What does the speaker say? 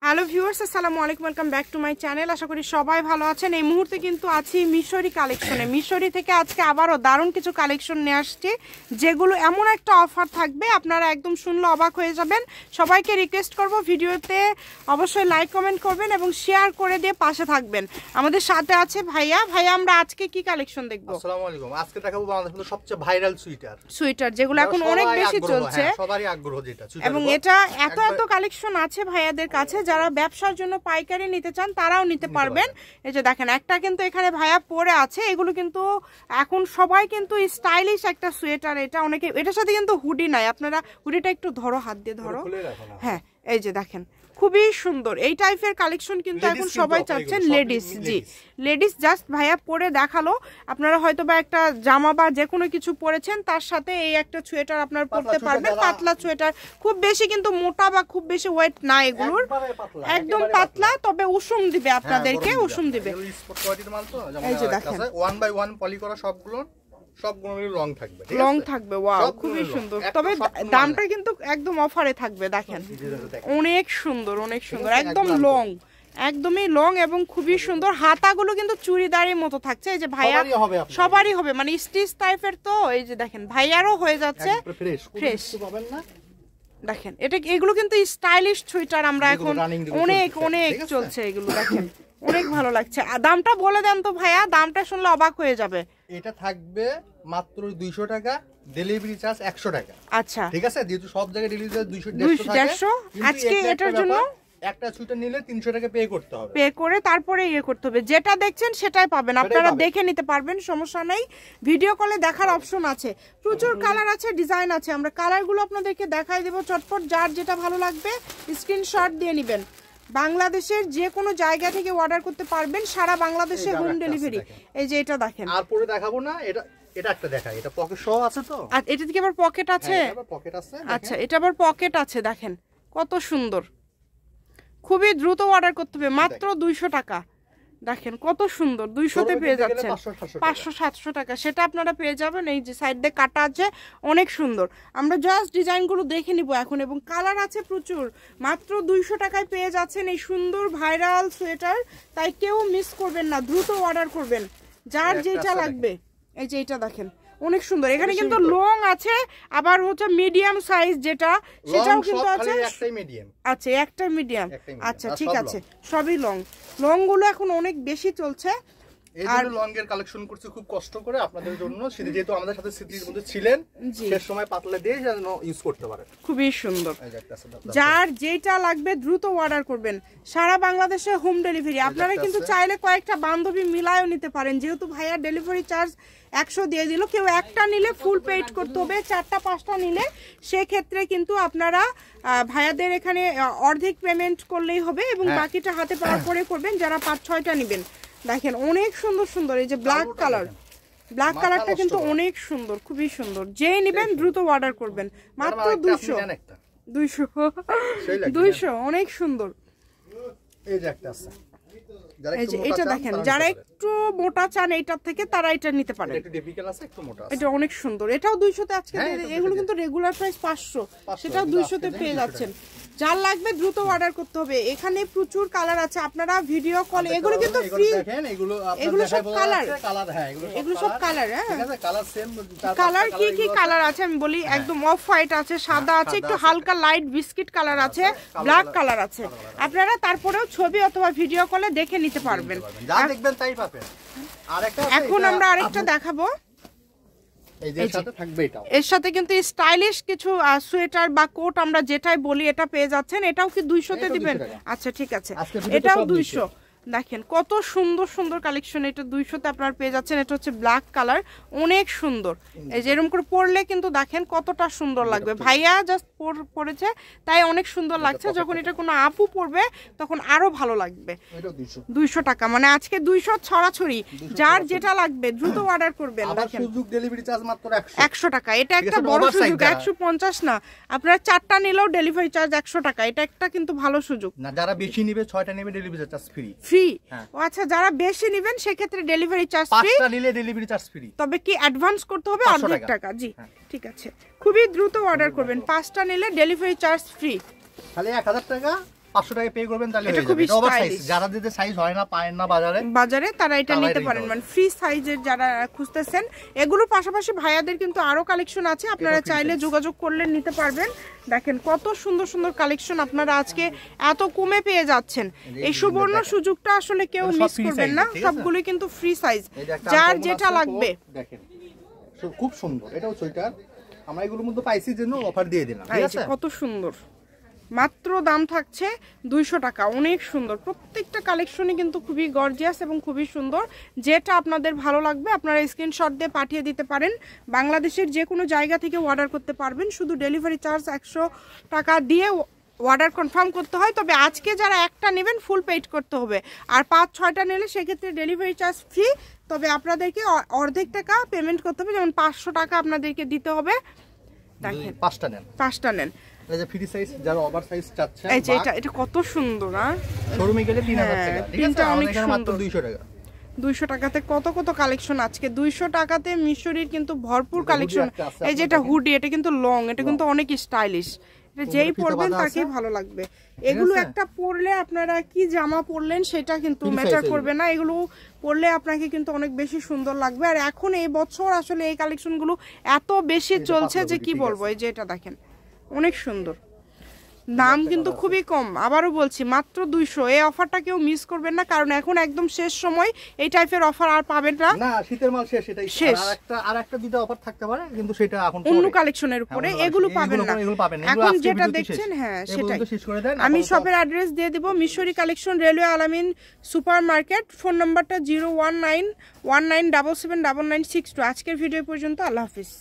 Hello viewers, আসসালামু আলাইকুম, welcome back to my channel. আশা করি সবাই ভালো আছেন। এই মুহূর্তে কিন্তু আছি মিশরি কালেকশনে। মিশরি থেকে আজকে আবারও দারুণ কিছু কালেকশন নিয়ে আসছি, যেগুলো এমন একটা অফার থাকবে আপনারা একদম শুনলে অবাক হয়ে যাবেন। সবাইকে রিকোয়েস্ট করব ভিডিওতে অবশ্যই লাইক কমেন্ট করবেন এবং শেয়ার করে দিয়ে পাশে থাকবেন। আমাদের সাথে আছে ভাইয়া। আমরা আজকে কি কালেকশন দেখব? আসসালামু আলাইকুম। আজকে দেখাবো বাংলাদেশের মধ্যে সবচেয়ে ভাইরাল সুইটার যেগুলো এখন অনেক বেশি চলছে, সবারই আগ্রহ যেটা। এবং এটা এত কালেকশন আছে ভাইয়াদের কাছে। যারা ব্যবসার জন্য পাইকারি নিতে চান তারাও নিতে পারবেন। এই যে দেখেন, একটা কিন্তু এখানে ভাইয়া পরে আছে। এগুলো কিন্তু এখন সবাই কিন্তু স্টাইলিশ একটা সোয়েটার। এটা অনেকে, এটার সাথে কিন্তু হুডি নাই। আপনারা হুডিটা একটু ধরো, হাত দিয়ে ধরো। হ্যাঁ, এই যে দেখেন, খুবই সুন্দর এই টাইপের কালেকশন কিন্তু এখন সবাই চাচ্ছেন। লেডিস, জি লেডিস। জাস্ট ভাইয়া পরে দেখালো। আপনারা হয়তো বা একটা জামা বা যে কোনো কিছু পরেছেন, তার সাথে এই একটা সোয়েটার আপনারা পরতে পারবেন। পাতলা সোয়েটার, খুব বেশি কিন্তু মোটা বা খুব বেশি ওয়েট না এগুলোর, একদম পাতলা, তবে উষুম দিবে আপনাদেরকে, উষুম দিবে। এই যে দেখেন, 1 বাই 1 পলি করা সবগুলো লং থাকবে, লং থাকবে। ওয়াও, খুবই সুন্দর। তবে দামটা কিন্তু একদম অফারে থাকবে। দেখেন, অনেক সুন্দর, অনেক সুন্দর, একদম লং, একদমই লং এবং খুবই সুন্দর। হাতাগুলো কিন্তু চুড়িদারের মতো থাকছে। এই যে ভাইয়া সবারই হবে, মানে স্টিচ টাইপের। তো এই যে দেখেন, ভাইয়ারও হয়ে যাচ্ছে ফ্রেশ। দেখেন, এগুলো কিন্তু স্টাইলিশ সোয়েটার। আমরা এখন অনেক চলছে এগুলো। দেখেন, অনেক ভালো লাগছে। দামটা বলে দেন তো ভাইয়া, দামটা শুনলে অবাক হয়ে যাবে। এটা থাকবে মাত্র 200 টাকা, ডেলিভারি চার্জ 100 টাকা। আচ্ছা, ঠিক আছে। যেহেতু সব জায়গায় ডেলিভারি চার্জ 200 আজকে এটার জন্য একটা সুইটার নিলে 300 টাকা পে করতে হবে। পে করে তারপরে করতে হবে। যেটা দেখছেন সেটাই পাবেন, আপনারা দেখে নিতে পারবেন, সমস্যা নেই। ভিডিও কলে দেখার অপশন আছে, প্রচুর কালার আছে, ডিজাইন আছে। আমরা কালারগুলো আপনাদেরকে দেখাই দেব চটপট। যার যেটা ভালো লাগবে স্ক্রিনশট দিয়ে নেবেন। বাংলাদেশের যে কোনো জায়গা থেকে অর্ডার করতে পারবেন, সারা বাংলাদেশে হোম ডেলিভারি। এই যে এটা দেখেন, আর পরে দেখাবো না, এটা একটা দেখাই। এটা পকেট সহ আছে তো। আর এটা থেকে আবার পকেট আছে। পকেট আছে। আচ্ছা, এটা আবার পকেট আছে। দেখেন কত সুন্দর। খুবই দ্রুত অর্ডার করতে হবে, মাত্র 200 টাকা। দেখেন কত সুন্দর, 200-তে পেয়ে যাচ্ছেন। 500-700 টাকা সেটা আপনারা পেয়ে যাবেন। এই যে সাইড দিয়ে কাটা আছে, অনেক সুন্দর। আমরা জাস্ট ডিজাইনগুলো দেখে নিব এখন, এবং কালার আছে প্রচুর। মাত্র 200 টাকায় পেয়ে যাচ্ছেন এই সুন্দর ভাইরাল সোয়েটার। তাই কেউ মিস করবেন না, দ্রুত অর্ডার করবেন যার যেটা লাগবে। এই যে এটা দেখেন, অনেক সুন্দর। এখানে কিন্তু লং আছে, আবার হচ্ছে মিডিয়াম সাইজ যেটা, সেটাও কিন্তু আছে। আচ্ছা, একটা মিডিয়াম। আচ্ছা, ঠিক আছে, সবই লং। লং গুলো এখন অনেক বেশি চলছে। আর লং এর কালেকশন করছি খুব কষ্ট করে আপনাদের জন্য, যেহেতু আমাদের সাথে সিটির মধ্যে ছিলেন, শেষ সময় পাতলা দিয়ে যেন ইউজ করতে পারেন। খুবই সুন্দর। যার যেটা লাগবে দ্রুত অর্ডার করবেন, সারা বাংলাদেশে হোম ডেলিভারি। আপনারা কিন্তু চাইলে কয়েকটা বান্ধবী মিলায়ও নিতে পারেন। যেহেতু ভাইয়া ডেলিভারি চার্জ 100 দিয়ে দিল, কেউ একটা নিলে ফুল পেড করতে হবে। 4টা-5টা নিলে সেক্ষেত্রে কিন্তু আপনারা ভাইয়াদের এখানে অর্ধেক পেমেন্ট করলেই হবে, এবং বাকিটা হাতে পাওয়ার পরে করবেন যারা 5-6টা নেবেন। দেখেন, অনেক সুন্দর সুন্দর। এই যে ব্ল্যাক কালারটা কিন্তু অনেক সুন্দর, খুবই সুন্দর। যেই নেবেন দ্রুত অর্ডার করবেন। মাত্র 200, অনেক সুন্দর। এই যে একটা আছে, এই যে এটা দেখেন, যারা একটু মোটা চান এইটার থেকে, তারা এটা নিতে পারেন। এটা অনেক সুন্দর, এটাও 200-তে আজকে। এগুলো কিন্তু রেগুলার প্রাইস 500, সেটাও 200-তে পেয়ে যাচ্ছেন। যার লাগবে দ্রুত অর্ডার করতে হবে। এখানে প্রচুর কালার আছে, আপনারা ভিডিও কল। এগুলো কিন্তু ফ্রি, এগুলো সব কালার। এগুলো সব কালার। কালার কি কালার আছে আমি বলি। একদম অফ হোয়াইট আছে, সাদা আছে, একটু হালকা লাইট বিস্কিট কালার আছে, ব্ল্যাক কালার আছে। আপনারা তারপরেও ছবি অথবা ভিডিও কলে দেখে নিতে পারবেন। এখন আমরা আরেকটা দেখাবো। এর সাথে কিন্তু স্টাইলিশ কিছু সোয়েটার বা কোট, আমরা যেটাই বলি, এটা পেয়ে যাচ্ছেন। এটাও কি 200-তে দিবেন? আচ্ছা, ঠিক আছে, এটাও 200। দেখেন কত সুন্দর সুন্দর কালেকশন। এটা 200-তে আপনারা পেয়ে যাচ্ছেন। এটা হচ্ছে ব্ল্যাক কালার, অনেক সুন্দর। এই যে এরকম করে পরলে কিন্তু দেখেন কতটা সুন্দর লাগবে। ভাইয়া জাস্ট পরেছে তাই অনেক সুন্দর লাগছে। যখন এটা কোনো আপু পরবে তখন আরো ভালো লাগবে। 200 টাকা, মানে আজকে 200 ছড়াছড়ি। যার যেটা লাগবে দ্রুত অর্ডার করবেন। দেখেন, সুযোগ ডেলিভারি চার্জ মাত্র 100 টাকা। এটা একটা বড় সুযোগ, 150 না, আপনারা 4টা নিলেও ডেলিভারি চার্জ 100 টাকা। এটা একটা কিন্তু ভালো সুযোগ না। যারা বেশি নিবে 6টা নিবে, ডেলিভারি চার্জ ফ্রি। ও আচ্ছা, যারা বেশি নেবেন সেক্ষেত্রে ডেলিভারি চার্জ ফ্রি। 5টা নিলে ডেলিভারি চার্জ ফ্রি, তবে কি অ্যাডভান্স করতে হবে অর্ধেক টাকা। জি, ঠিক আছে, খুবই দ্রুত অর্ডার করবেন। 5টা নিলে ডেলিভারি চার্জ ফ্রি। খালি 1000 টাকা 500 টাকা পে করবেন তাহলে এটা হয়ে খুবই যাবে। এটা ওভার সাইজ, stylish। যারা দিতে সাইজ হয় না, পায় না বাজারে তারা এটা তারা নিতে এটা পারেন, নিতে মানে ফ্রি সাইজের যারা খুঁজতেছেন। এগুলোর পাশাপাশি ভাইয়াদের কিন্তু আরো কালেকশন আছে, আপনারা চাইলে যোগাযোগ করলে নিতে পারবেন। দেখেন কত সুন্দর সুন্দর কালেকশন আপনারা আজকে এত কমে পেয়ে যাচ্ছেন। এই সুবর্ণ সুযোগটা আসলে কেউ মিস করবেন না, সবগুলোই কিন্তু ফ্রি সাইজ, যার যেটা লাগবে। দেখেন খুব সুন্দর, এটাও সোয়েটার আমরা এগুলোর মধ্যে পাইছি জন্য অফার দিয়ে দিলাম, ঠিক আছে? কত সুন্দর, মাত্র দাম থাকছে 200 টাকা। অনেক সুন্দর, প্রত্যেকটা কালেকশনই কিন্তু খুবই গর্জিয়াস এবং খুবই সুন্দর। যেটা আপনাদের ভালো লাগবে আপনারা স্ক্রিনশট দিয়ে পাঠিয়ে দিতে পারেন। বাংলাদেশের যে কোনো জায়গা থেকে অর্ডার করতে পারবেন, শুধু ডেলিভারি চার্জ 100 টাকা দিয়ে অর্ডার কনফার্ম করতে হয়। তবে আজকে যারা একটা নেবেন ফুল পেড করতে হবে, আর 5-6টা নিলে সেক্ষেত্রে ডেলিভারি চার্জ ফ্রি। তবে আপনাদেরকে অর্ধেক টাকা পেমেন্ট করতে হবে, যেমন 500 টাকা আপনাদেরকে দিতে হবে। দেখেন 5টা নেন। এই যে ফ্রি সাইজ, যারা ওভার সাইজ চাচ্ছেন, এই যে এটা কত সুন্দর, আর শোরুমে গেলে 3000 টাকা, ঠিক আছে? অনেক এখানে মাত্র সুন্দর। 200 টাকা। 200 টাকাতে কত কত কালেকশন আজকে। 200 টাকাতে মিশরির কিন্তু ভরপুর কালেকশন। এই যে এটা হুডি, এটা কিন্তু লং, এটা কিন্তু অনেক স্টাইলিশ। এটা যেই পরবেন তাকেই ভালো লাগবে। এগুলো একটা পরলে আপনারা কি জামা পরলেন সেটা কিন্তু ম্যাটার করবে না, এগুলো পরলে আপনাকে কিন্তু অনেক বেশি সুন্দর লাগবে। আর এখন এই বছর আসলে এই কালেকশনগুলো এত বেশি চলছে যে কি বলবো। এই যে এটা দেখেন অনেক সুন্দর, দাম কিন্তু খুবই কম। আবারও বলছি মাত্র 200। এই অফারটা কেউ মিস করবেন না, কারণ এখন একদম শেষ সময়, এই টাইপের অফার আর পাবেন না। না, শীতের মাল শেষ, এটাই শেষ। আরেকটা দিতে অফার থাকতে পারে, কিন্তু সেটা এখন অন্য কালেকশনের উপরে এগুলো পাবেন না। এখন যেটা দেখছেন, হ্যাঁ সেটাই। আমি শপের অ্যাড্রেস দিয়ে দিব, মিশরি কালেকশন, রেলওয়ে আলামিন সুপার মার্কেট। ফোন নাম্বারটা 01919779962। আজকের ভিডিও পর্যন্ত, আল্লাহ হাফিজ।